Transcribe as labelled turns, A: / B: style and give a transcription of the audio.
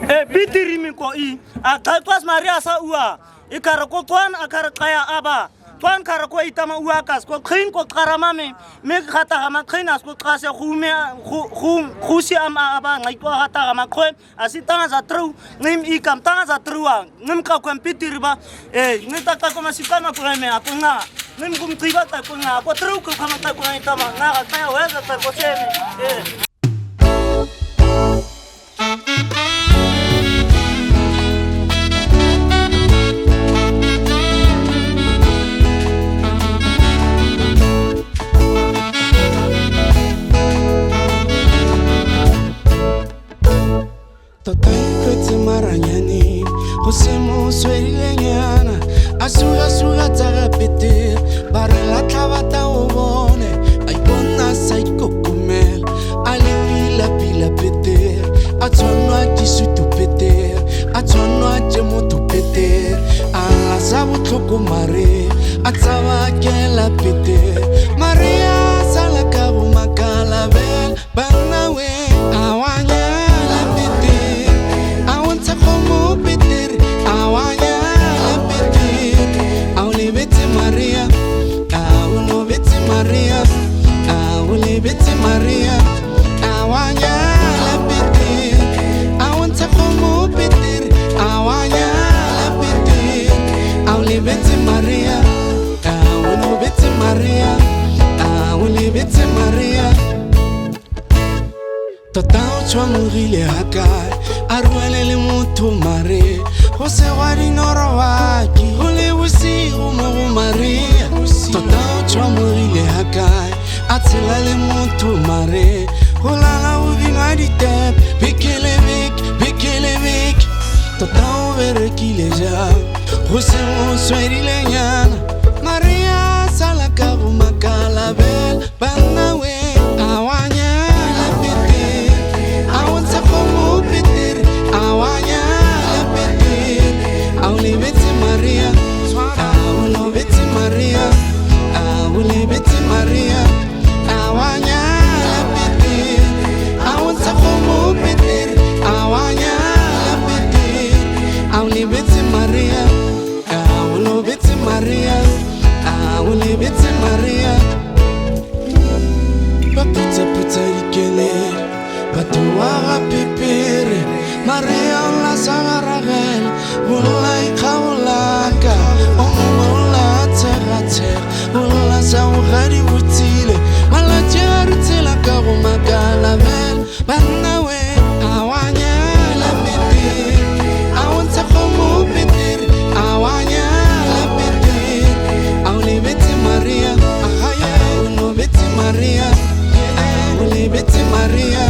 A: Bitirimi ko akatwas Maria sa ua ikara ko tuan akara kaya aba tuan kara ko itama ua kas ko khin ko karamame me khata ama khinas ko kase khume khusi ama aba ngai ko hata ama ko asitanga za tru ngim ikam tanga za truwa ngim ka ko pitiriba ngita ta ko masikana ko me apunga ngim kum triba ta ko nga ko tru ko kama ta ko itama nga ka ya weza ta ko seme
B: Maranyani, Hosemo Swedilenyana, Asura Tarapete, Barela Tavata Ovone, Icona Saiko Kumel, Ali Pila Peter, Atonwa Tisutu Peter, Atonwa Jemotu Peter, Alasabu Toko Mare, Atava Kela Peter, Maria Salakabu Makalabel, Banawe, Awanya. Maria, awanya lapiti, awanta komo piti, awanya lapiti, awli beti Maria, awlo beti Maria, awli beti Maria. Totao chwa murile hakai, arwele le mutu mare, hose wari noro waki, hole usi umo Maria. Totao chwa murile hakai. Atilale mutu mare, hulala uvina di tep, pikelevik, totao vere kileja, husemo swedile nyana, Maria salakabu makalabel, banawe, awanya lapete, awansa komo peter, awanya lapete, awli beti Maria, awlo beti Maria, awli beti Maria. Awanya lapete, awansa komo peter, awanya lapete, awli beti Maria, awlo beti Maria, awli beti Maria. Baputa dikele, batuwa pepere, Maria la sagaragel, ulai kaulaka, omula terater, ula saugari utile. Malajar tela kabo makalabel, banawe awanya lapete, awansa komo peter, awanya lapete, awli beti Maria, ahaya awlo beti Maria, awli beti Maria.